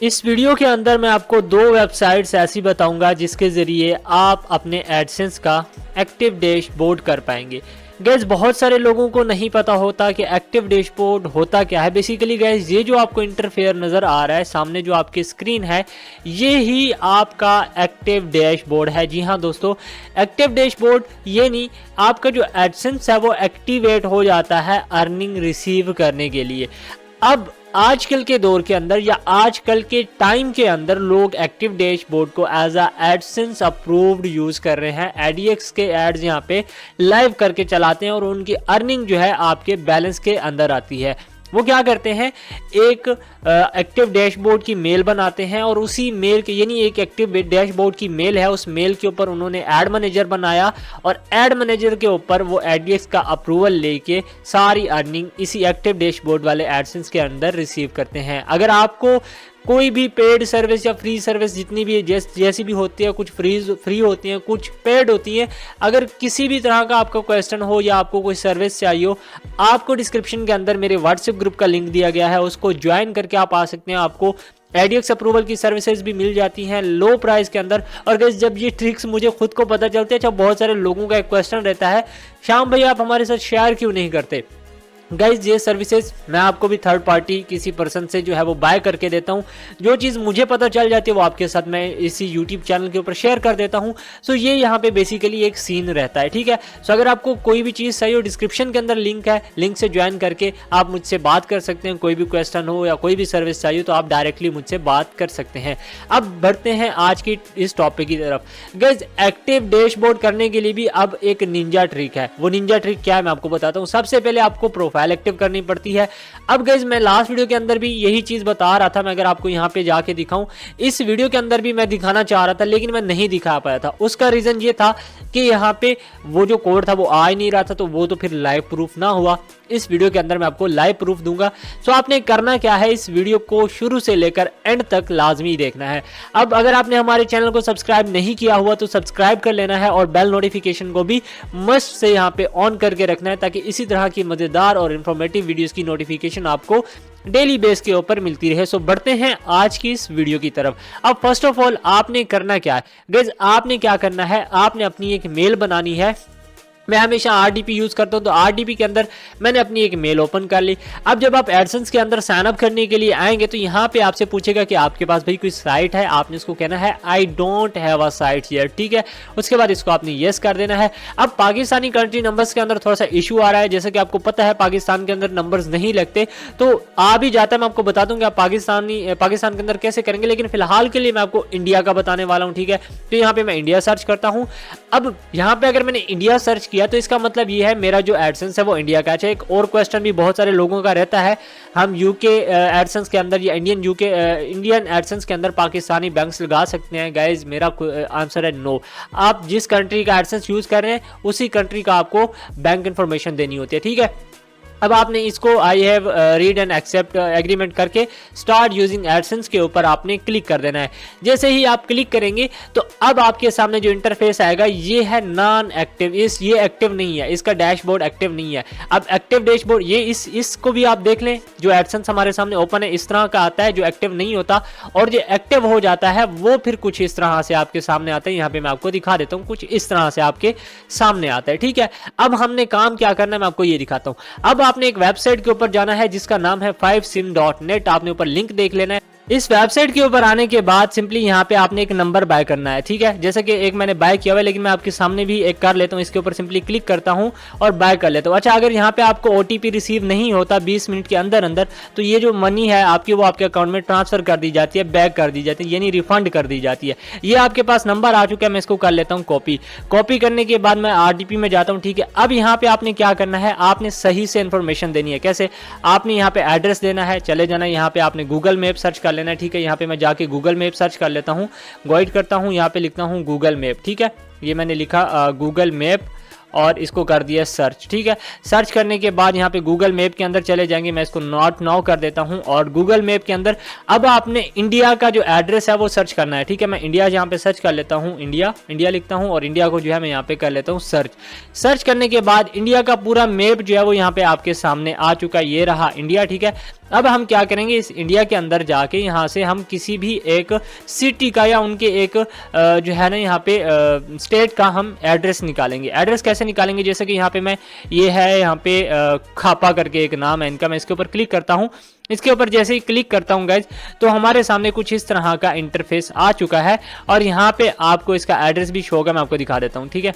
इस वीडियो के अंदर मैं आपको दो वेबसाइट्स ऐसी बताऊंगा जिसके ज़रिए आप अपने एडसेंस का एक्टिव डैशबोर्ड कर पाएंगे। गैस बहुत सारे लोगों को नहीं पता होता कि एक्टिव डैशबोर्ड होता क्या है। बेसिकली गैस ये जो आपको इंटरफेयर नज़र आ रहा है सामने जो आपकी स्क्रीन है, ये ही आपका एक्टिव डैशबोर्ड है। जी हाँ दोस्तों, एक्टिव डैशबोर्ड ये नहीं, आपका जो एडसेंस है वो एक्टिवेट हो जाता है अर्निंग रिसीव करने के लिए। अब आजकल के दौर के अंदर या आजकल के टाइम के अंदर लोग एक्टिव डैशबोर्ड को as a AdSense approved use कर रहे हैं। एडीएक्स के एड्स यहाँ पे लाइव करके चलाते हैं और उनकी अर्निंग जो है आपके बैलेंस के अंदर आती है। वो क्या करते हैं, एक एक्टिव डैशबोर्ड की मेल बनाते हैं और उसी मेल के यानी एक एक्टिव डैशबोर्ड की मेल है, उस मेल के ऊपर उन्होंने एड मैनेजर बनाया और एड मैनेजर के ऊपर वो एडीएक्स का अप्रूवल लेके सारी अर्निंग इसी एक्टिव डैशबोर्ड वाले एडसेंस के अंदर रिसीव करते हैं। अगर आपको कोई भी पेड सर्विस या फ्री सर्विस जितनी भी जैसी भी होती है, कुछ फ्री होती हैं, कुछ पेड होती हैं, अगर किसी भी तरह का आपका क्वेश्चन हो या आपको कोई सर्विस चाहिए हो, आपको डिस्क्रिप्शन के अंदर मेरे व्हाट्सएप ग्रुप का लिंक दिया गया है, उसको ज्वाइन करके आप आ सकते हैं। आपको एडीएक्स अप्रूवल की सर्विसेज भी मिल जाती हैं लो प्राइस के अंदर। और गाइस जब ये ट्रिक्स मुझे खुद को पता चलते हैं, जब बहुत सारे लोगों का एक क्वेश्चन रहता है, श्याम भाई आप हमारे साथ शेयर क्यों नहीं करते। गाइज ये सर्विसेज मैं आपको भी थर्ड पार्टी किसी पर्सन से जो है वो बाय करके देता हूँ। जो चीज़ मुझे पता चल जाती है वो आपके साथ मैं इसी यूट्यूब चैनल के ऊपर शेयर कर देता हूँ। सो ये यहाँ पे बेसिकली एक सीन रहता है, ठीक है। सो अगर आपको कोई भी चीज़ चाहिए हो, डिस्क्रिप्शन के अंदर लिंक है, लिंक से ज्वाइन करके आप मुझसे बात कर सकते हैं। कोई भी क्वेश्चन हो या कोई भी सर्विस चाहिए तो आप डायरेक्टली मुझसे बात कर सकते हैं। अब बढ़ते हैं आज की इस टॉपिक की तरफ। गाइज एक्टिव डैशबोर्ड करने के लिए भी अब एक निंजा ट्रिक है। वो निंजा ट्रिक क्या है मैं आपको बताता हूँ। सबसे पहले आपको प्रोफाइल एक्टिव करनी पड़ती है। अब गाइस मैं लास्ट वीडियो के अंदर भी यही चीज बता रहा था। मैं अगर आपको यहाँ पे जाके दिखाऊं, इस वीडियो के अंदर भी मैं दिखाना चाह रहा था लेकिन मैं नहीं दिखा पाया था। उसका रीजन ये था कि यहाँ पे वो जो कोड था वो आ ही नहीं रहा था, तो वो तो फिर लाइव प्रूफ ना हुआ। इस वीडियो के अंदर मैं आपको लाइव प्रूफ दूंगा। सो आपने करना क्या है, इस वीडियो को शुरू से लेकर एंड तक लाजमी देखना है। अब अगर आपने हमारे चैनल को सब्सक्राइब नहीं किया हुआ तो सब्सक्राइब कर लेना है और बेल नोटिफिकेशन को भी मस्ट से यहाँ पे ऑन करके रखना है, ताकि इसी तरह की मजेदार और इंफॉर्मेटिव वीडियोस की नोटिफिकेशन आपको डेली बेस के ऊपर मिलती रहे। सो बढ़ते हैं आज की इस वीडियो की तरफ। अब फर्स्ट ऑफ ऑल आपने करना क्या है गाइस, आपने क्या करना है, आपने अपनी एक मेल बनानी है। मैं हमेशा आरडीपी यूज करता हूं, तो आरडीपी के अंदर मैंने अपनी एक मेल ओपन कर ली। अब जब आप एडसेंस के अंदर साइन अप करने के लिए आएंगे तो यहाँ पे आपसे पूछेगा कि आपके पास भाई कोई साइट है। आपने इसको कहना है I don't have a site here, ठीक है। उसके बाद इसको आपने यस कर देना है। अब पाकिस्तानी कंट्री नंबर्स के अंदर थोड़ा सा इशू आ रहा है, जैसे कि आपको पता है पाकिस्तान के अंदर नंबर्स नहीं लगते, तो आ भी जाता है। मैं आपको बता दूंगा आप पाकिस्तान के अंदर कैसे करेंगे, लेकिन फिलहाल के लिए मैं आपको इंडिया का बताने वाला हूँ, ठीक है। तो यहाँ पे मैं इंडिया सर्च करता हूँ। अब यहाँ पे अगर मैंने इंडिया सर्च किया तो इसका मतलब ये है मेरा जो एडसेंस है वो इंडिया का है। एक और क्वेश्चन भी बहुत सारे लोगों का रहता है, हम यूके एडसेंस के अंदर या इंडियन एडसेंस के अंदर पाकिस्तानी बैंक्स लगा सकते हैं। गाइज मेरा आंसर है नो। आप जिस कंट्री का एडसेंस यूज कर रहे हैं उसी कंट्री का आपको बैंक इंफॉर्मेशन देनी होती है, ठीक है। अब आपने इसको I have read and accept agreement करके स्टार्ट यूजिंग एडसेंस के ऊपर आपने क्लिक कर देना है। जैसे ही आप क्लिक करेंगे तो अब आपके सामने जो इंटरफेस आएगा ये है नॉन एक्टिव। ये एक्टिव नहीं है, इसका डैशबोर्ड एक्टिव नहीं है। अब एक्टिव डैशबोर्ड ये इसको भी आप देख लें, जो एडसेंस हमारे सामने ओपन है इस तरह का आता है, जो एक्टिव नहीं होता, और जो एक्टिव हो जाता है वो फिर कुछ इस तरह से आपके सामने आता है। यहाँ पे मैं आपको दिखा देता हूँ, कुछ इस तरह से आपके सामने आता है, ठीक है। अब हमने काम क्या करना है मैं आपको ये दिखाता हूँ। अब आपने एक वेबसाइट के ऊपर जाना है जिसका नाम है 5sim.net। आपने ऊपर लिंक देख लेना है। इस वेबसाइट के ऊपर आने के बाद सिंपली यहाँ पे आपने एक नंबर बाय करना है, ठीक है। जैसे कि एक मैंने बाय किया हुआ है, लेकिन मैं आपके सामने भी एक कर लेता हूँ। इसके ऊपर सिंपली क्लिक करता हूँ और बाय कर लेता हूँ। अच्छा, अगर यहाँ पे आपको ओटीपी रिसीव नहीं होता 20 मिनट के अंदर अंदर, तो ये जो मनी है आपकी वो आपके अकाउंट में ट्रांसफर कर दी जाती है, बैक कर दी जाती है, यानी रिफंड कर दी जाती है। ये आपके पास नंबर आ चुका है, मैं इसको कर लेता हूँ कॉपी करने के बाद मैं आरडीपी में जाता हूँ, ठीक है। अब यहाँ पे आपने क्या करना है, आपने सही से इन्फॉर्मेशन देनी है। कैसे, आपने यहाँ पे एड्रेस देना है, चले जाना है, यहाँ पे आपने गूगल मैप सर्च कर लेना है, ठीक है। यहाँ पे मैं जाके गूगल मैप सर्च कर लेता हूँ, गाइड करता हूँ, यहाँ पे लिखता हूँ गूगल मैप, ठीक है। ये मैंने लिखा गूगल मैप, और इसको कर दिया सर्च। ठीक है, सर्च करने के बाद यहाँ पे गूगल मैप के अंदर चले जाएंगे, मैं इसको नॉट नाउ कर देता हूँ। और गूगल मैप के अंदर अब आपने इंडिया का जो एड्रेस है वो सर्च करना है। ठीक है, मैं इंडिया यहाँ पे सर्च कर लेता हूँ, इंडिया लिखता हूँ और इंडिया को जो है मैं यहाँ पे कर लेता हूँ सर्च। सर्च करने के बाद इंडिया का पूरा मैप जो है वो यहाँ पे आपके सामने आ चुका है, ये रहा इंडिया। ठीक है, अब हम क्या करेंगे, इस इंडिया के अंदर जाके यहाँ से हम किसी भी एक सिटी का या उनके एक जो है ना यहाँ पे स्टेट का हम एड्रेस निकालेंगे। एड्रेस कैसे निकालेंगे, जैसे कि यहाँ पे मैं ये है यहाँ पे खापा करके एक नाम है इनका, मैं इसके ऊपर क्लिक करता हूँ। इसके ऊपर जैसे ही क्लिक करता हूँ गाइज तो हमारे सामने कुछ इस तरह का इंटरफेस आ चुका है और यहाँ पे आपको इसका एड्रेस भी शो होगा, मैं आपको दिखा देता हूँ। ठीक है,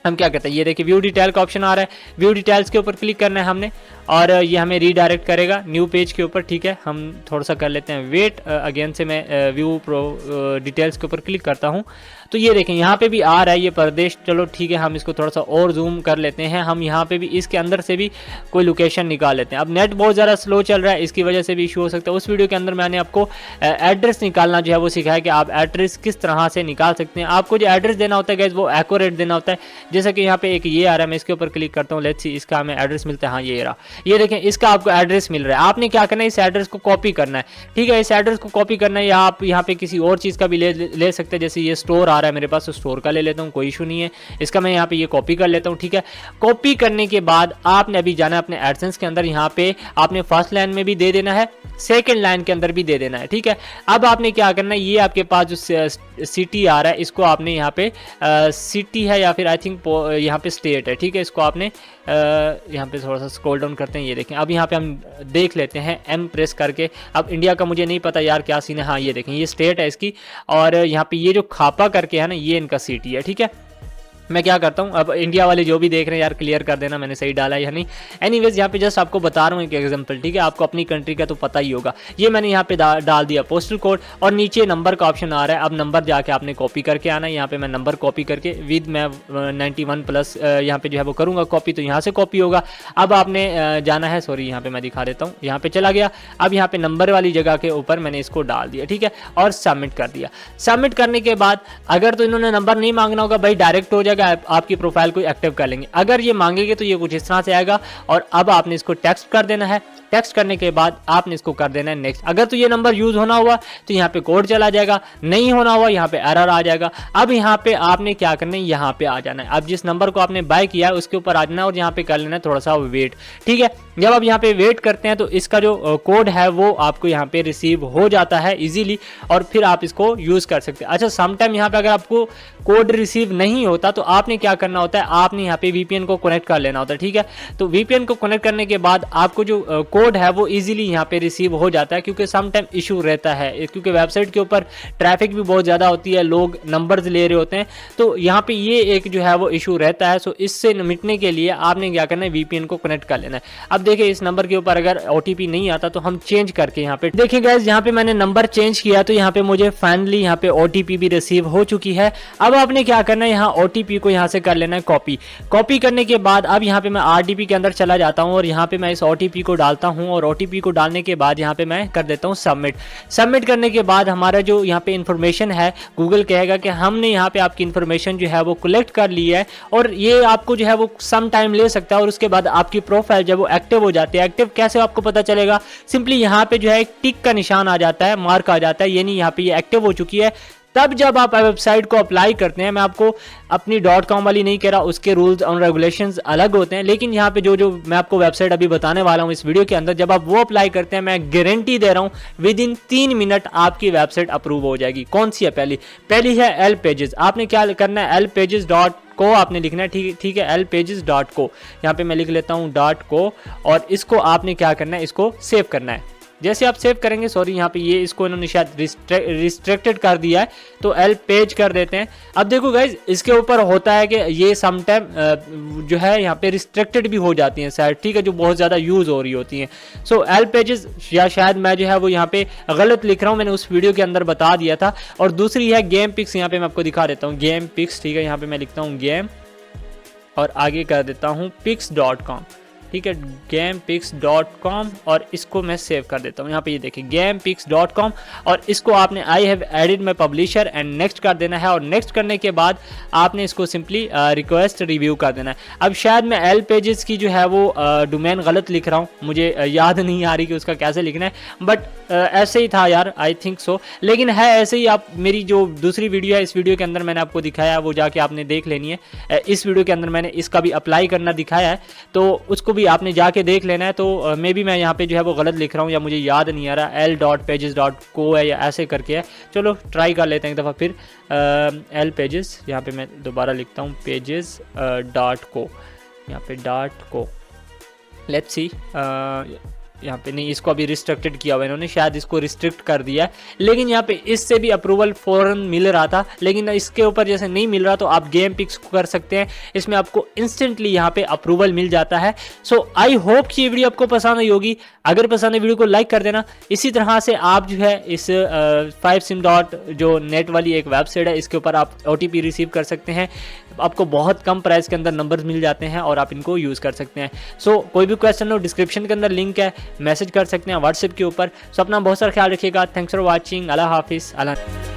हम क्या करते हैं, ये देखिए व्यू डिटेल का ऑप्शन आ रहा है, व्यू डिटेल्स के ऊपर क्लिक करना है हमने और ये हमें रीडायरेक्ट करेगा न्यू पेज के ऊपर। ठीक है, हम थोड़ा सा कर लेते हैं वेट, अगेन से मैं व्यू प्रो डिटेल्स के ऊपर क्लिक करता हूँ तो ये देखें यहाँ पे भी आ रहा है ये प्रदेश। चलो ठीक है, हम इसको थोड़ा सा और जूम कर लेते हैं, हम यहाँ पे भी इसके अंदर से भी कोई लोकेशन निकाल लेते हैं। अब नेट बहुत ज़्यादा स्लो चल रहा है, इसकी वजह से भी इशू हो सकता है। उस वीडियो के अंदर मैंने आपको एड्रेस निकालना जो है वो सिखाया कि आप एड्रेस किस तरह से निकाल सकते हैं। आपको जो एड्रेस देना होता है गैस वो एक्यूरेट देना होता है। जैसे कि यहाँ पे एक ये आ रहा है, मैं इसके ऊपर क्लिक करता हूँ, लेट्स सी इसका हमें एड्रेस मिलता है। हाँ ये रहा, ये देखें इसका आपको एड्रेस मिल रहा है। आपने क्या करना है, इस एड्रेस को कॉपी करना है। ठीक है, इस एड्रेस को कॉपी करना है या आप यहाँ पे किसी और चीज़ का भी ले सकते हैं। जैसे ये स्टोर आ रहा है मेरे पास, स्टोर का ले लेता हूँ, कोई इशू नहीं है। इसका मैं यहाँ पे ये कॉपी कर लेता हूँ। ठीक है, कॉपी करने के बाद आपने अभी जाना है अपने एडसेंस के अंदर, यहाँ पे आपने फर्स्ट लाइन में भी दे देना है, सेकंड लाइन के अंदर भी दे देना है। ठीक है, अब आपने क्या करना है, ये आपके पास जो सिटी आ रहा है इसको आपने यहाँ पे सिटी है या फिर आई थिंक यहाँ पे स्टेट है। ठीक है, इसको आपने यहाँ पे थोड़ा सा स्क्रॉल डाउन करते हैं, ये देखें। अब यहाँ पे हम देख लेते हैं एम प्रेस करके। अब इंडिया का मुझे नहीं पता यार क्या सीन है। हाँ ये देखें, ये स्टेट है इसकी और यहाँ पे ये जो खापा करके है ना ये इनका सिटी है। ठीक है, मैं क्या करता हूँ, अब इंडिया वाले जो भी देख रहे हैं यार क्लियर कर देना मैंने सही डाला है या नहीं। एनीवेज यहाँ पे जस्ट आपको बता रहा हूँ एक एग्जांपल। ठीक है, आपको अपनी कंट्री का तो पता ही होगा। ये मैंने यहाँ पे डाल दिया पोस्टल कोड और नीचे नंबर का ऑप्शन आ रहा है। अब नंबर जाके आपने कॉपी करके आना है। यहाँ पे मैं नंबर कॉपी करके विद मैं 91 प्लस यहाँ पे जो है वो करूँगा कॉपी, तो यहाँ से कॉपी होगा। अब आपने जाना है, सॉरी यहाँ पे मैं दिखा देता हूँ, यहाँ पे चला गया। अब यहाँ पे नंबर वाली जगह के ऊपर मैंने इसको डाल दिया। ठीक है, और सबमिट कर दिया। सबमिट करने के बाद अगर तो इन्होंने नंबर नहीं मांगना होगा भाई, डायरेक्ट हो जाएगा, आपकी प्रोफाइल को एक्टिव कर लेंगे। अगर ये मांगेंगे तो ये कुछ इस तरह से आएगा और अब आपने इसको टेक्स्ट कर देना है। टेक्स्ट करने के बाद आपने इसको कर देना है नेक्स्ट। अगर तो ये नंबर यूज होना हुआ तो यहाँ पे कोड चला जाएगा, नहीं होना हुआ यहाँ पे एरर आ जाएगा। अब यहाँ पे आपने क्या करना है, यहाँ पे आ जाना है। अब जिस नंबर को आपने बाय किया है उसके ऊपर आ जाना है और यहाँ पे कर लेना है थोड़ा सा वेट। ठीक है, जब आप यहाँ पे वेट करते हैं तो इसका जो कोड है वो आपको यहाँ पे रिसीव हो जाता है इजीली और फिर आप इसको यूज कर सकते हैं। अच्छा, समटाइम यहाँ पे अगर आपको कोड रिसीव नहीं होता तो आपने क्या करना होता है, आपने यहाँ पे वीपीएन को कनेक्ट कर लेना होता है। ठीक है, तो वीपीएन को कनेक्ट करने के बाद आपको जो कोड है वो इजीली यहाँ पे रिसीव हो जाता है, क्योंकि सम टाइम इशू रहता है, क्योंकि वेबसाइट के ऊपर ट्रैफिक भी बहुत ज़्यादा होती है, लोग नंबर्स ले रहे होते हैं, तो यहाँ पे ये एक जो है वो इशू रहता है। सो इससे निपटने के लिए आपने क्या करना है, वीपीएन को कनेक्ट कर लेना है। अब देखिए इस नंबर के ऊपर अगर ओटीपी नहीं आता तो हम चेंज करके यहाँ पे देखिए गाइस, यहाँ पे मैंने नंबर चेंज किया तो यहाँ पे मुझे फाइनली यहाँ पे ओटीपी भी रिसीव हो चुकी है। अब आपने क्या करना है, यहाँ ओटीपी को यहाँ से कर लेना है कॉपी। कॉपी करने के बाद अब यहाँ पे मैं आरडीपी के अंदर चला जाता हूँ और यहाँ पे मैं इस ओटीपी को डालता हूँ और ओटीपी को डालने के बाद यहाँ पे मैं कर देता हूँ सबमिट। सबमिट करने के बाद हमारा जो यहाँ पे इन्फॉर्मेशन है, गूगल कहेगा कि हमने यहाँ पे आपकी इन्फॉर्मेशन जो है वो कलेक्ट कर ली है और ये आपको जो है वो सम टाइम ले सकता है और उसके बाद आपकी प्रोफाइल जब वो एक्टिव हो जाती है। एक्टिव कैसे आपको पता चलेगा, सिंपली यहाँ पे जो है एक टिक का निशान आ जाता है, मार्क आ जाता है, यानी यहाँ पे ये एक्टिव हो चुकी है। तब जब आप वेबसाइट को अप्लाई करते हैं, मैं आपको अपनी .com वाली नहीं कह रहा, उसके रूल्स और रेगुलेशंस अलग होते हैं, लेकिन यहाँ पे जो मैं आपको वेबसाइट अभी बताने वाला हूँ इस वीडियो के अंदर, जब आप वो अप्लाई करते हैं, मैं गारंटी दे रहा हूँ विद इन 3 मिनट आपकी वेबसाइट अप्रूव हो जाएगी। कौन सी है? पहली है एल पेजेस। आपने क्या करना है, lpages.co आपने लिखना है। ठीक है, lpages.co यहाँ पे मैं लिख लेता हूँ .co और इसको आपने क्या करना है, इसको सेव करना है। जैसे आप सेव करेंगे, सॉरी यहाँ पे ये इसको इन्होंने शायद रिस्ट्रिक्टेड कर दिया है, तो एल पेज कर देते हैं। अब देखो गाइज, इसके ऊपर होता है कि ये समटाइम जो है यहाँ पे रिस्ट्रिक्टेड भी हो जाती हैं साइट, ठीक है, जो बहुत ज़्यादा यूज़ हो रही होती हैं। सो एल पेजेस, या शायद मैं जो है वो यहाँ पे गलत लिख रहा हूँ, मैंने उस वीडियो के अंदर बता दिया था। और दूसरी है गेम पिक्स, यहाँ पे मैं आपको दिखा देता हूँ गेम पिक्स। ठीक है, यहाँ पे मैं लिखता हूँ गेम और आगे कर देता हूँ pics.com। ठीक है, gamepix.com, और इसको मैं सेव कर देता हूँ। यहाँ पे ये देखिए gamepix.com, और इसको आपने I have added my publisher and next कर देना है, और नेक्स्ट करने के बाद आपने इसको सिंपली रिक्वेस्ट रिव्यू कर देना है। अब शायद मैं एल पेजेस की जो है वो डोमेन गलत लिख रहा हूँ, मुझे याद नहीं आ रही कि उसका कैसे लिखना है, बट ऐसे ही था यार, आई थिंक सो, लेकिन है ऐसे ही। आप मेरी जो दूसरी वीडियो है, इस वीडियो के अंदर मैंने आपको दिखाया है, वो जाके आपने देख लेनी है। इस वीडियो के अंदर मैंने इसका भी अप्लाई करना दिखाया है, तो उसको भी आपने जाके देख लेना है। तो मे बी मैं यहाँ पे जो है वो गलत लिख रहा हूँ, या मुझे याद नहीं आ रहा, l.pages.co है या ऐसे करके है। चलो ट्राई कर लेते हैं एक दफ़ा फिर। एल पेजेस, यहाँ पे मैं दोबारा लिखता हूँ pages.co, यहाँ पे .co, लेट्स सी। यहाँ पे नहीं, इसको अभी रिस्ट्रिक्टेड किया हुआ है इन्होंने, शायद इसको रिस्ट्रिक्ट कर दिया है, लेकिन यहाँ पे इससे भी अप्रूवल फ़ौरन मिल रहा था, लेकिन इसके ऊपर जैसे नहीं मिल रहा, तो आप गेम पिक्स को कर सकते हैं, इसमें आपको इंस्टेंटली यहाँ पे अप्रूवल मिल जाता है। सो आई होप कि ये वीडियो आपको पसंद आई होगी। अगर पसंद है वीडियो को लाइक कर देना। इसी तरह से आप जो है इस 5sim जो नेट वाली एक वेबसाइट है, इसके ऊपर आप OTP रिसीव कर सकते हैं, आपको बहुत कम प्राइस के अंदर नंबर्स मिल जाते हैं और आप इनको यूज़ कर सकते हैं। सो कोई भी क्वेश्चन हो, डिस्क्रिप्शन के अंदर लिंक है, मैसेज कर सकते हैं व्हाट्सएप के ऊपर। सो अपना बहुत सारा ख्याल रखिएगा। Thanks for watching. अल्लाह हाफिज़। अल्लाह।